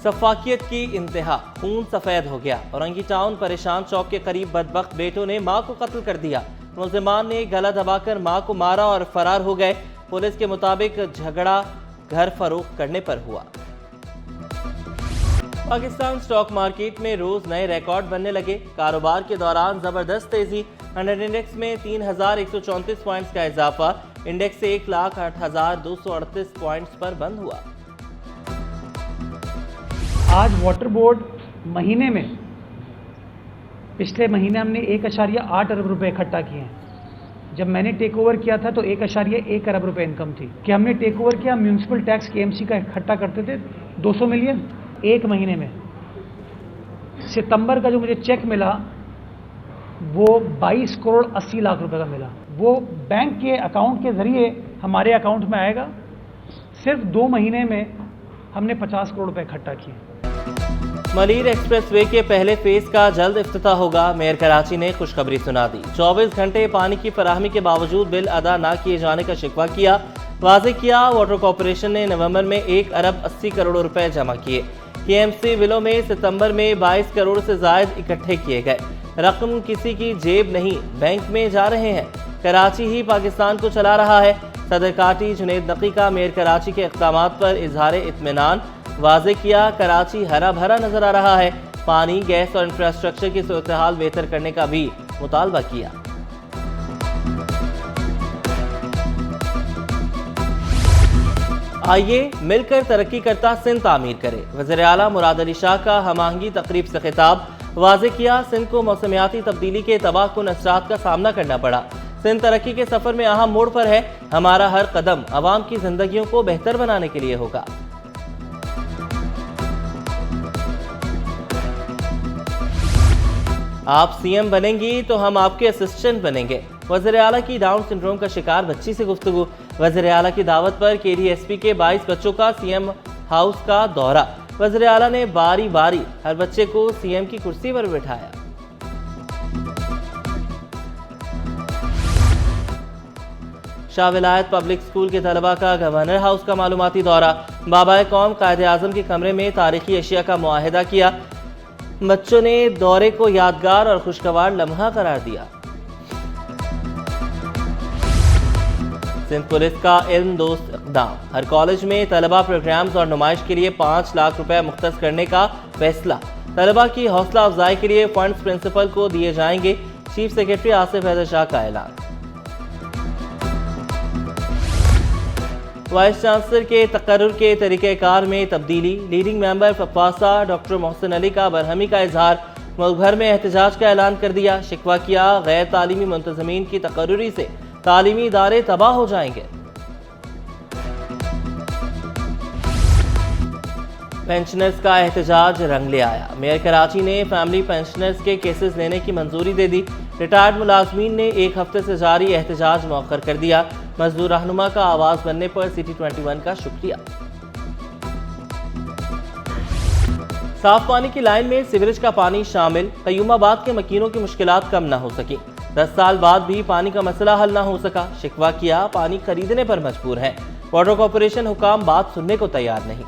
सफाकियत की इंतहा, खून सफेद हो गया। औरंगी टाउन परेशान चौक के करीब बदबख्त बेटों ने मां को कत्ल कर दिया। मुल्जिमान ने गला दबाकर मां को मारा और फरार हो गए। पुलिस के मुताबिक झगड़ा घर फरोख्त करने पर हुआ। पाकिस्तान स्टॉक मार्केट में रोज नए रिकॉर्ड बनने लगे। कारोबार के दौरान जबरदस्त तेजी। 100 इंडेक्स में 3134 पॉइंट्स का इजाफा। इंडेक्स 1,08,238 पॉइंट्स पर बंद हुआ। आज वाटर बोर्ड महीने में, पिछले महीने हमने 1.8 अरब रुपए इकट्ठा किए हैं। जब मैंने टेक ओवर किया था तो 1.1 अरब रुपए इनकम थी। कि हमने टेक ओवर किया, म्यूनिसिपल टैक्स KMC का इकट्ठा करते थे 200 मिलियन एक महीने में। सितंबर का जो मुझे चेक मिला वो 22 करोड़ 80 लाख रुपए का मिला। वो बैंक के अकाउंट के जरिए हमारे अकाउंट में आएगा। सिर्फ 2 महीने में हमने 50 करोड़ रुपए इकट्ठा किए। मलीर एक्सप्रेसवे के पहले फेज का जल्द इफ्तिताह होगा। मेयर कराची ने खुशखबरी सुना दी। 24 घंटे पानी की फराहमी के बावजूद बिल अदा न किए जाने का शिकवा किया। वाज़ेह किया वाटर कॉरपोरेशन ने नवंबर में 1 अरब 80 करोड़ रुपए जमा किए। KMC बिलों में सितंबर में 22 करोड़ से जायद इकट्ठे किए गए। रकम किसी की जेब नहीं, बैंक में जा रहे हैं। कराची ही पाकिस्तान को चला रहा है। सदर काटी जुनेद नकी का मेयर कराची के इक़दामात पर इजहार इत्मीनान। वाज़ेह किया कराची हरा भरा नजर आ रहा है। पानी, गैस और इंफ्रास्ट्रक्चर की सूरत हाल बेहतर करने का भी मुतालबा किया। आइए मिलकर तरक्की करता सिंध तामीर करे। वज़ीर आला मुराद अली शाह का हम आहंगी तकरीब से खिताब। वाज़ेह किया सिंध को मौसमियाती तब्दीली के तबाहकुन असरात का सामना करना पड़ा। सिंध तरक्की के सफर में अहम मोड़ पर है। हमारा हर कदम अवाम की जिंदगियों को बेहतर बनाने के लिए होगा। आप CM बनेंगी तो हम आपके असिस्टेंट बनेंगे। वज़ीर आला की डाउन सिंड्रोम का शिकार बच्ची से गुफ्तगू। वज़ीर आला की दावत पर KDSP के 22 बच्चों का CM हाउस का दौरा। वज़ीर आला ने बारी बारी हर बच्चे को CM की कुर्सी पर बिठाया। शाह विलायत पब्लिक स्कूल के तलबा का गवर्नर हाउस का मालूमाती दौरा। बाबाए कौम कायदे आज़म के कमरे में तारीखी अशिया का मुआहिदा किया। बच्चों ने दौरे को यादगार और खुशगवार लम्हा करार दिया। सिंध पुलिस का इल्म दोस्त इक़दाम। हर कॉलेज में तलबा प्रोग्राम्स और नुमाइश के लिए 5 लाख रुपए मुख्तस करने का फैसला। तलबा की हौसला अफजाई के लिए फंड्स प्रिंसिपल को दिए जाएंगे। चीफ सेक्रेटरी आसिफ हैदर शाह का ऐलान। वाइस चांसलर के तकर्रुर के तरीक़ेकार में तब्दीली। लीडिंग मेंबर फफासा डॉक्टर मोहसिन अली का बरहमी का इजहार। मुल्क भर में एहतजाज का ऐलान कर दिया। शिकवा किया गैर तालीमी मुंतज़मीन की तकर्रुरी से तालीमी इदारे तबाह हो जाएंगे। पेंशनर्स का एहतजाज रंग ले आया। मेयर कराची ने फैमिली पेंशनर्स के केसेस लेने की मंजूरी दे दी। रिटायर्ड मुलाजमीन ने 1 हफ्ते से जारी एहतजाज मौखर कर दिया। मजदूर रहनुमा का आवाज बनने पर सिटी 21 का शुक्रिया। साफ पानी की लाइन में सीवरेज का पानी शामिल। कयूमाबाद के मकीनों की मुश्किलात कम न हो सकी। 10 साल बाद भी पानी का मसला हल न हो सका। शिकवा किया पानी खरीदने पर मजबूर है। वाटर कॉरपोरेशन हुकाम बात सुनने को तैयार नहीं।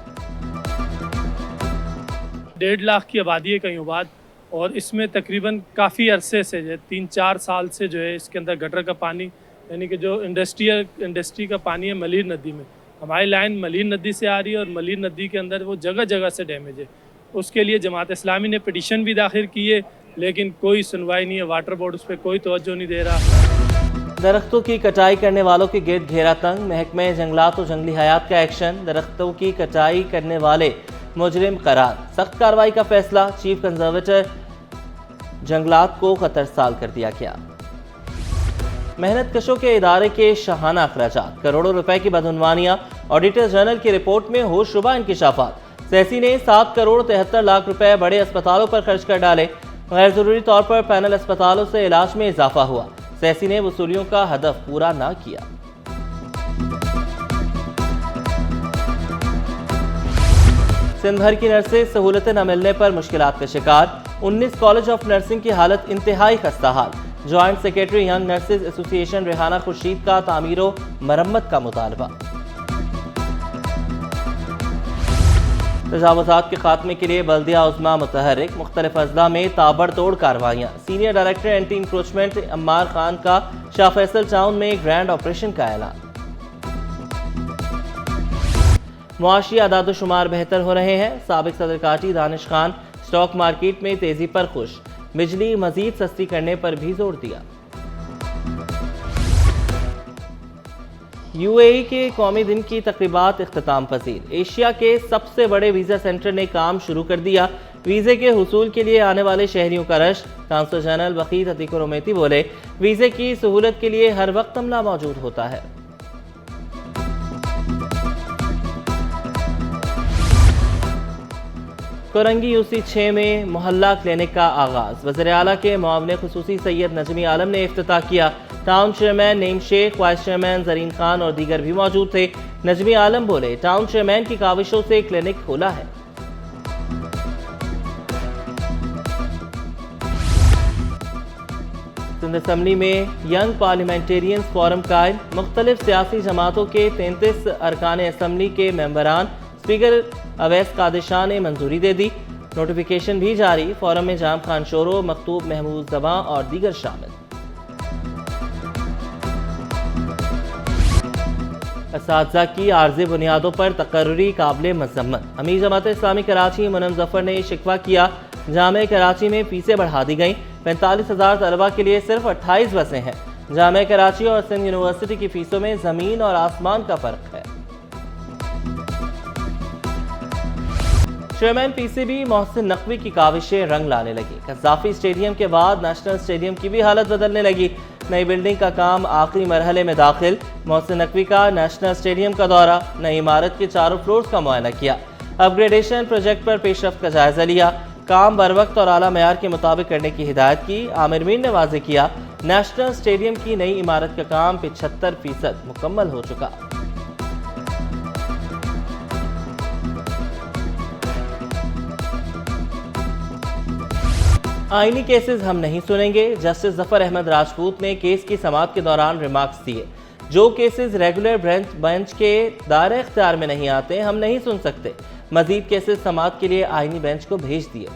1.5 लाख की आबादी है कयूमाबाद और इसमें तकरीबन काफ़ी अरसे से 3-4 साल से जो है इसके अंदर गटर का पानी यानी कि जो इंडस्ट्री का पानी है मलीर नदी में। हमारी लाइन मलीर नदी से आ रही है और मलीर नदी के अंदर वो जगह जगह से डैमेज है। उसके लिए जमात इस्लामी ने पिटीशन भी दाखिल की है लेकिन कोई सुनवाई नहीं है। वाटर बोर्ड उस पर कोई तवज्जो नहीं दे रहा। दरख्तों की कटाई करने वालों के गिर्द घेरा तंग। महकमे जंगलात और जंगली हयात का एक्शन। दरख्तों की कटाई करने वाले मुजरिम करार। सख्त कार्रवाई का फैसला। चीफ कंजर्वेटर जंगलात को खतरसाल कर दिया गया। मेहनत कशों के इदारे के शाहाना अखराजात। करोड़ों रुपए की बदउनवानियां। ऑडिटर जनरल की रिपोर्ट में होशरुबा इंकिशाफात। सैसी ने 7 करोड़ 73 लाख रुपए बड़े अस्पतालों पर खर्च कर डाले। गैर जरूरी तौर पर पैनल अस्पतालों से इलाज में इजाफा हुआ। सैसी ने वसूलियों का हदफ पूरा न किया। सिंध भर की नर्सेज सहूलतें न मिलने पर मुश्किलात का शिकार। 19 कॉलेज ऑफ नर्सिंग की हालत इंतहाई खस्ता हाल। Joint secretary young nurses association Rehana Khurshid का तामीरो मरम्मत का मुतालबा। तजावुज़ात के खात्मे के लिए बल्दिया उज़्मा मुतहर्रिक, मुख्तलिफ अजला में ताबड़तोड़ कार्रवाइयाँ। Senior director anti encroachment Ammar Khan का शाह फैसल टाउन में ग्रैंड ऑपरेशन का ऐलान। मुआशी आदादोशुमार बेहतर हो रहे हैं। साबिक सदर काटी दानिश खान स्टॉक मार्केट में तेजी पर खुश, बिजली मजीद सस्ती करने पर भी जोर दिया। यूएई के कौमी दिन की तकरीबात इख्तिताम पजीर। एशिया के सबसे बड़े वीज़ा सेंटर ने काम शुरू कर दिया। वीज़े के हुसूल के लिए आने वाले शहरियों का रश। काउंसल जनरल वकील अतीक रोमेती बोले, वीज़े की सहूलत के लिए हर वक्त अमला मौजूद होता है। कोरंगी यूसी 6 में मोहल्ला क्लिनिक का आगाज। वज़ीर आला के मुआविन खुसूसी सैयद नजमी आलम ने इफ्तिताह किया। Town chairman Naeem Sheikh, vice chairman Zareen Khan और दीगर भी मौजूद थे। नजमी आलम बोले, टाउन चेयरमैन की काविशों से क्लिनिक खोला है। सिंध असम्बली में यंग पार्लियामेंटेरियंस फोरम कायम। मुख्तलिफ सियासी जमातों के 33 अरकान असम्बली के मेंबरान स्पीकर अवैस कादिशां ने मंजूरी दे दी। नोटिफिकेशन भी जारी। फोरम में जाम खान शोरो, मखतूब महमूद जबां और दीगर शामिल। असातिज़ा की आर्जी बुनियादों पर तकर्रुरी काबिल मज़म्मत। अमीर जमात इस्लामी कराची मुनम जफर ने शिकवा किया, जामे कराची में फीसें बढ़ा दी गई। 45,000 तलबा के लिए सिर्फ 28 बसें हैं। जामे कराची और सिंध यूनिवर्सिटी की फीसों में ज़मीन और आसमान का फ़र्क है। चेयरमैन पीसीबी मोहसिन नकवी की काविशें रंग लाने लगी। कज़ाफी स्टेडियम के बाद नेशनल स्टेडियम की भी हालत बदलने लगी। नई बिल्डिंग का काम आखिरी मरहले में दाखिल। मोहसिन नकवी का नेशनल स्टेडियम का दौरा, नई इमारत के चारों फ्लोर्स का मुआयना किया। अपग्रेडेशन प्रोजेक्ट पर पेशरफ्त का जायजा लिया। काम बर वक्त और आला मयार के मुताबिक करने की हिदायत की। आमिर मीर ने वाज़ेह किया, नेशनल स्टेडियम की नई इमारत का काम 75% मुकम्मल हो चुका। आईनी केसेस हम नहीं सुनेंगे। जस्टिस जफर अहमद राजपूत ने केस की समाअत के दौरान रिमार्क्स दिए, जो केसेस रेगुलर बेंच के दायरे इख्तियार में नहीं आते हम नहीं सुन सकते। मजीद केसेस समाअत के लिए आईनी बेंच को भेज दिए।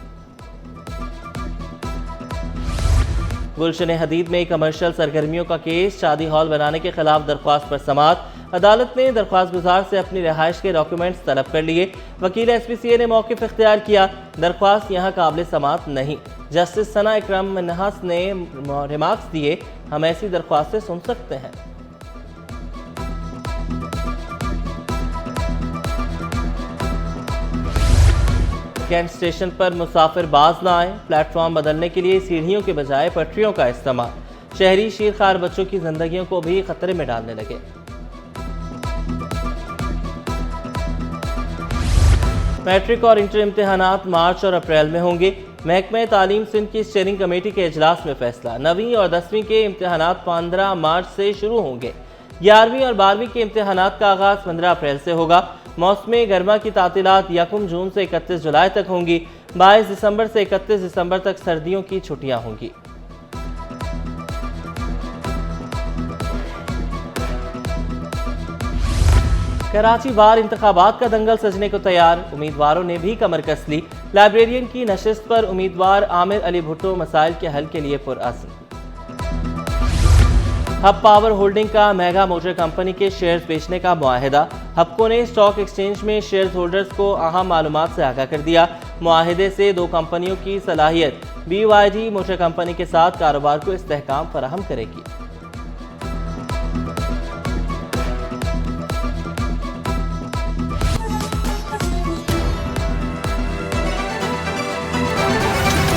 गुलशन हदीद में कमर्शियल सरगर्मियों का केस, शादी हॉल बनाने के खिलाफ दरख्वास्त पर समाअत। अदालत ने दरख्वास्त गुजार से अपनी रिहाइश के डॉक्यूमेंट्स तलब कर लिए। वकील SPCA ने मौक़िफ़ इख्तियार किया, दरख्वास्त यहाँ काबिल समाअत नहीं। जस्टिस सना इकराम मिन्हास ने रिमार्क्स दिए, हम ऐसी दरख्वास्तें सुन सकते हैं। कैंट स्टेशन पर मुसाफिर बाज न आए। प्लेटफॉर्म बदलने के लिए सीढ़ियों के बजाय पटरियों का इस्तेमाल। शहरी शीरखार बच्चों की जिंदगियों को भी खतरे में डालने लगे। मैट्रिक और इंटर इम्तिहानात मार्च और अप्रैल में होंगे। महकमा तालीम सिंध की स्टीयरिंग कमेटी के इजलास में फैसला। 9वीं और 10वीं के इम्तिहानात 15 मार्च से शुरू होंगे। 11वीं और 12वीं के इम्तिहानात का आगाज 15 अप्रैल से होगा। मौसम गर्मा की तातीलात 1 जून से 31 जुलाई तक होंगी। 22 दिसंबर से 31 दिसंबर तक सर्दियों की छुट्टियां होंगी। कराची बार इंतखाबात का दंगल सजने को तैयार। उम्मीदवारों ने भी कमर कस ली। लाइब्रेरियन की नशिस्त पर उम्मीदवार आमिर अली भुट्टो मसाइल के हल के लिए पुरअज़्म। हब पावर होल्डिंग का मेगा मोटर कंपनी के शेयर्स बेचने का मुआहिदा। हबको ने स्टॉक एक्सचेंज में शेयर होल्डर्स को अहम मालूमात से आगाह कर दिया। मुआहिदे से 2 कंपनियों की सलाहियत BYD मोटर कंपनी के साथ कारोबार को इस्तेहकाम फराहम करेगी।